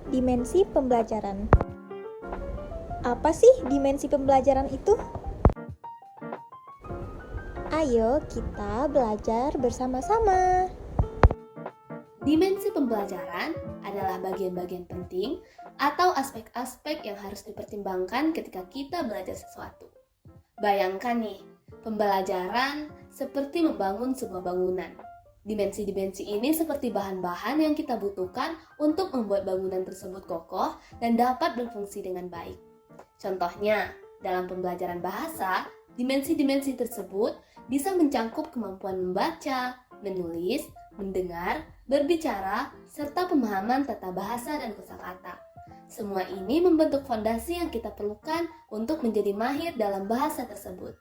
Dimensi pembelajaran. Apa sih dimensi pembelajaran itu? Ayo kita belajar bersama-sama. Dimensi pembelajaran adalah bagian-bagian penting atau aspek-aspek yang harus dipertimbangkan ketika kita belajar sesuatu. Bayangkan nih, pembelajaran seperti membangun sebuah bangunan. Dimensi-dimensi ini seperti bahan-bahan yang kita butuhkan untuk membuat bangunan tersebut kokoh dan dapat berfungsi dengan baik. Contohnya, dalam pembelajaran bahasa, dimensi-dimensi tersebut bisa mencakup kemampuan membaca, menulis, mendengar, berbicara, serta pemahaman tata bahasa dan kosakata. Semua ini membentuk fondasi yang kita perlukan untuk menjadi mahir dalam bahasa tersebut.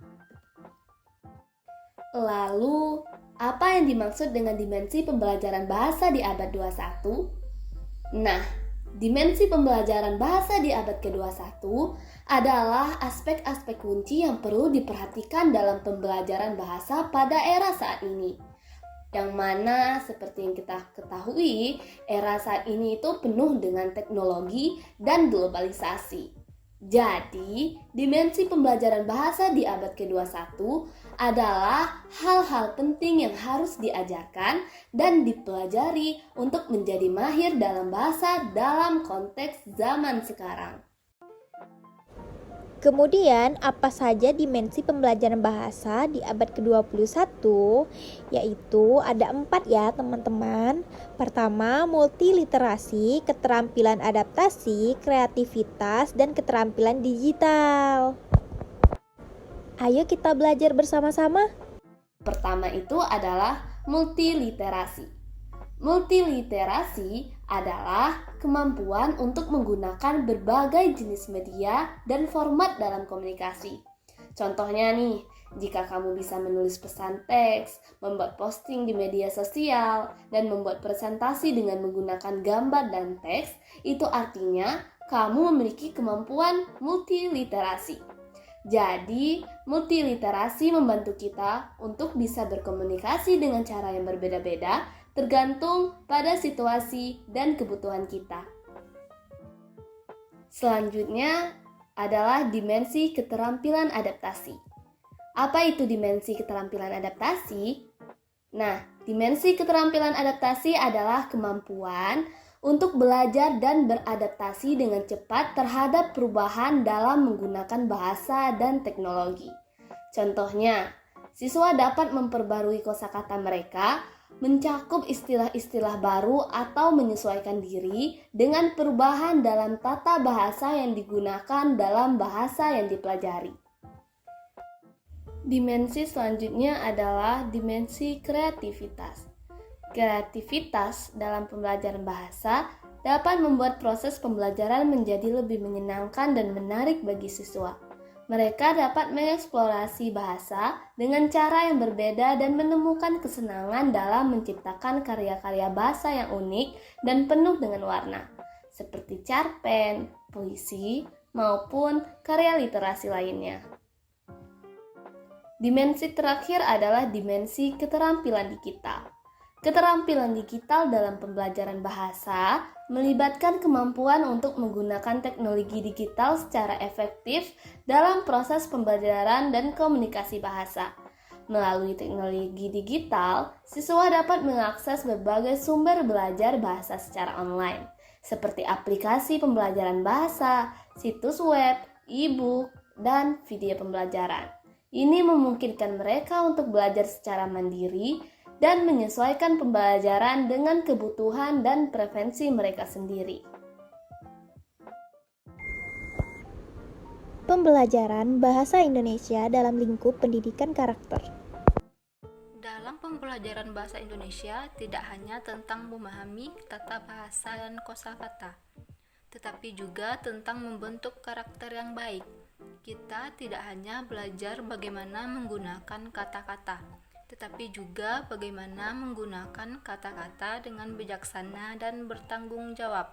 Lalu, apa yang dimaksud dengan dimensi pembelajaran bahasa di abad 21? Nah, dimensi pembelajaran bahasa di abad ke-21 adalah aspek-aspek kunci yang perlu diperhatikan dalam pembelajaran bahasa pada era saat ini. Yang mana seperti yang kita ketahui, era saat ini itu penuh dengan teknologi dan globalisasi. Jadi, dimensi pembelajaran bahasa di abad ke-21 adalah hal-hal penting yang harus diajarkan dan dipelajari untuk menjadi mahir dalam bahasa dalam konteks zaman sekarang. Kemudian, apa saja dimensi pembelajaran bahasa di abad ke-21? Yaitu ada 4 ya teman-teman. Pertama, multiliterasi, keterampilan adaptasi, kreativitas, dan keterampilan digital. Ayo kita belajar bersama-sama. Pertama itu adalah multiliterasi. Multiliterasi adalah kemampuan untuk menggunakan berbagai jenis media dan format dalam komunikasi. Contohnya nih, jika kamu bisa menulis pesan teks, membuat posting di media sosial, dan membuat presentasi dengan menggunakan gambar dan teks, itu artinya kamu memiliki kemampuan multiliterasi. Jadi, multiliterasi membantu kita untuk bisa berkomunikasi dengan cara yang berbeda-beda tergantung pada situasi dan kebutuhan kita. Selanjutnya adalah dimensi keterampilan adaptasi. Apa itu dimensi keterampilan adaptasi? Nah, dimensi keterampilan adaptasi adalah kemampuan untuk belajar dan beradaptasi dengan cepat terhadap perubahan dalam menggunakan bahasa dan teknologi. Contohnya, siswa dapat memperbarui kosakata mereka, mencakup istilah-istilah baru atau menyesuaikan diri dengan perubahan dalam tata bahasa yang digunakan dalam bahasa yang dipelajari. Dimensi selanjutnya adalah dimensi kreativitas. Kreativitas dalam pembelajaran bahasa dapat membuat proses pembelajaran menjadi lebih menyenangkan dan menarik bagi siswa. Mereka dapat mengeksplorasi bahasa dengan cara yang berbeda dan menemukan kesenangan dalam menciptakan karya-karya bahasa yang unik dan penuh dengan warna, seperti cerpen, puisi, maupun karya literasi lainnya. Dimensi terakhir adalah dimensi keterampilan digital. Keterampilan digital dalam pembelajaran bahasa melibatkan kemampuan untuk menggunakan teknologi digital secara efektif dalam proses pembelajaran dan komunikasi bahasa. Melalui teknologi digital, siswa dapat mengakses berbagai sumber belajar bahasa secara online, seperti aplikasi pembelajaran bahasa, situs web, e-book, dan video pembelajaran. Ini memungkinkan mereka untuk belajar secara mandiri dan menyesuaikan pembelajaran dengan kebutuhan dan preferensi mereka sendiri. Pembelajaran bahasa Indonesia dalam lingkup pendidikan karakter. Dalam pembelajaran bahasa Indonesia tidak hanya tentang memahami tata bahasa dan kosakata, tetapi juga tentang membentuk karakter yang baik. Kita tidak hanya belajar bagaimana menggunakan kata-kata, tetapi juga bagaimana menggunakan kata-kata dengan bijaksana dan bertanggung jawab.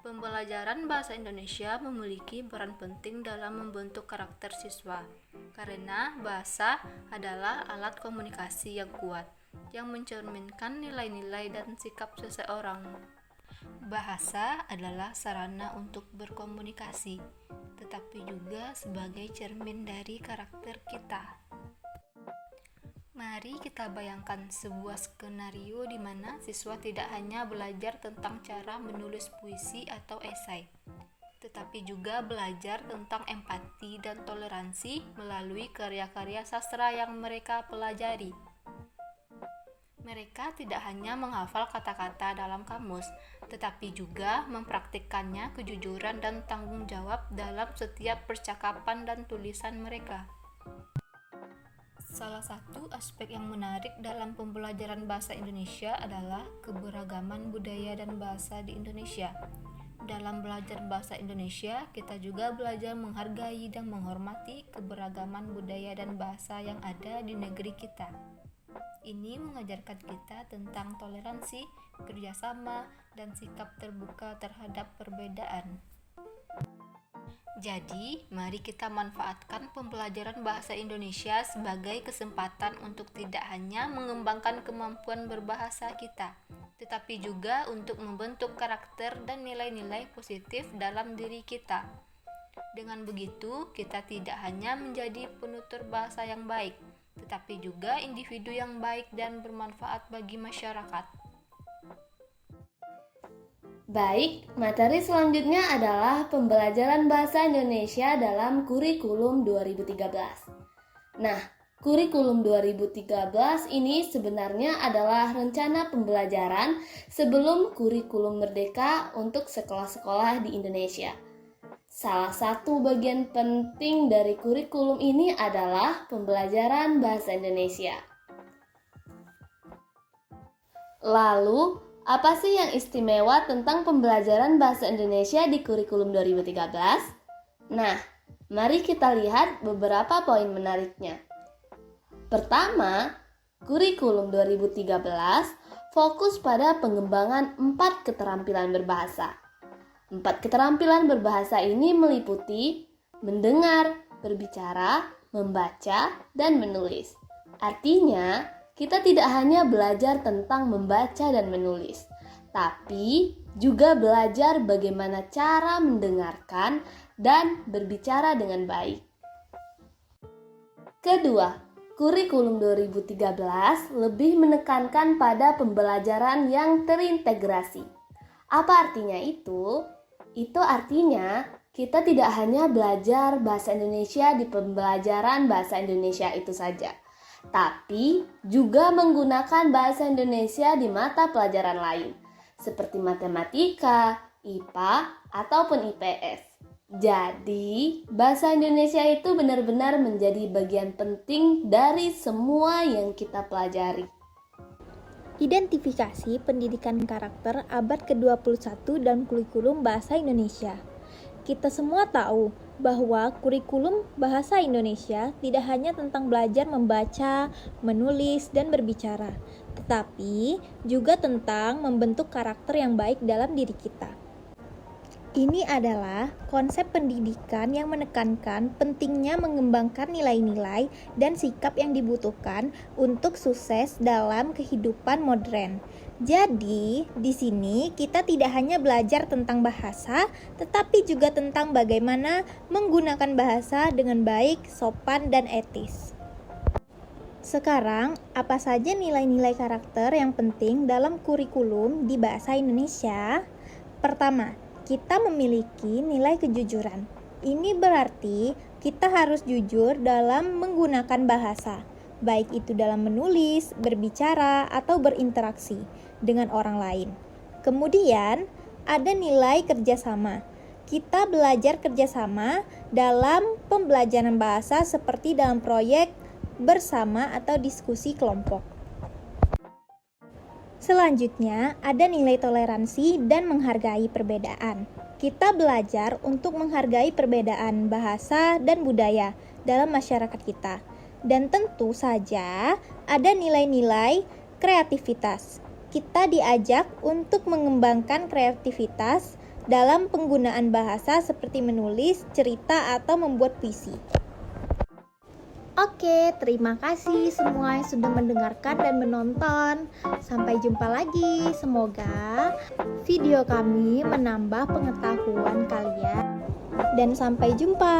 Pembelajaran bahasa Indonesia memiliki peran penting dalam membentuk karakter siswa, karena bahasa adalah alat komunikasi yang kuat, yang mencerminkan nilai-nilai dan sikap seseorang. Bahasa adalah sarana untuk berkomunikasi, tetapi juga sebagai cermin dari karakter kita. Mari kita bayangkan sebuah skenario di mana siswa tidak hanya belajar tentang cara menulis puisi atau esai, tetapi juga belajar tentang empati dan toleransi melalui karya-karya sastra yang mereka pelajari. Mereka tidak hanya menghafal kata-kata dalam kamus, tetapi juga mempraktikkannya kejujuran dan tanggung jawab dalam setiap percakapan dan tulisan mereka. Salah satu aspek yang menarik dalam pembelajaran bahasa Indonesia adalah keberagaman budaya dan bahasa di Indonesia. Dalam belajar bahasa Indonesia, kita juga belajar menghargai dan menghormati keberagaman budaya dan bahasa yang ada di negeri kita. Ini mengajarkan kita tentang toleransi, kerjasama, dan sikap terbuka terhadap perbedaan. Jadi, mari kita manfaatkan pembelajaran bahasa Indonesia sebagai kesempatan untuk tidak hanya mengembangkan kemampuan berbahasa kita, tetapi juga untuk membentuk karakter dan nilai-nilai positif dalam diri kita. Dengan begitu, kita tidak hanya menjadi penutur bahasa yang baik, tetapi juga individu yang baik dan bermanfaat bagi masyarakat. Baik, materi selanjutnya adalah pembelajaran bahasa Indonesia dalam kurikulum 2013. Nah, kurikulum 2013 ini sebenarnya adalah rencana pembelajaran sebelum kurikulum merdeka untuk sekolah-sekolah di Indonesia. Salah satu bagian penting dari kurikulum ini adalah pembelajaran bahasa Indonesia. Lalu, apa sih yang istimewa tentang pembelajaran bahasa Indonesia di kurikulum 2013? Nah, mari kita lihat beberapa poin menariknya. Pertama, kurikulum 2013 fokus pada pengembangan 4 keterampilan berbahasa. 4 keterampilan berbahasa ini meliputi mendengar, berbicara, membaca, dan menulis. Artinya, kita tidak hanya belajar tentang membaca dan menulis, tapi juga belajar bagaimana cara mendengarkan dan berbicara dengan baik. Kedua, kurikulum 2013 lebih menekankan pada pembelajaran yang terintegrasi. Apa artinya itu? Itu artinya kita tidak hanya belajar bahasa Indonesia di pembelajaran bahasa Indonesia itu saja, tapi juga menggunakan bahasa Indonesia di mata pelajaran lain, seperti matematika, IPA, ataupun IPS. Jadi, bahasa Indonesia itu benar-benar menjadi bagian penting dari semua yang kita pelajari. Identifikasi pendidikan karakter abad ke-21 dan kurikulum bahasa Indonesia. Kita semua tahu bahwa kurikulum bahasa Indonesia tidak hanya tentang belajar membaca, menulis, dan berbicara, tetapi juga tentang membentuk karakter yang baik dalam diri kita. Ini adalah konsep pendidikan yang menekankan pentingnya mengembangkan nilai-nilai dan sikap yang dibutuhkan untuk sukses dalam kehidupan modern. Jadi, di sini kita tidak hanya belajar tentang bahasa, tetapi juga tentang bagaimana menggunakan bahasa dengan baik, sopan, dan etis. Sekarang, apa saja nilai-nilai karakter yang penting dalam kurikulum di bahasa Indonesia? Pertama, kita memiliki nilai kejujuran. Ini berarti kita harus jujur dalam menggunakan bahasa, baik itu dalam menulis, berbicara, atau berinteraksi dengan orang lain. Kemudian, ada nilai kerjasama. Kita belajar kerjasama dalam pembelajaran bahasa seperti dalam proyek bersama atau diskusi kelompok. Selanjutnya, ada nilai toleransi dan menghargai perbedaan. Kita belajar untuk menghargai perbedaan bahasa dan budaya dalam masyarakat kita. Dan tentu saja ada nilai-nilai kreativitas. Kita diajak untuk mengembangkan kreativitas dalam penggunaan bahasa seperti menulis, cerita, atau membuat puisi. Oke, terima kasih semua yang sudah mendengarkan dan menonton. Sampai jumpa lagi. Semoga video kami menambah pengetahuan kalian. Dan sampai jumpa.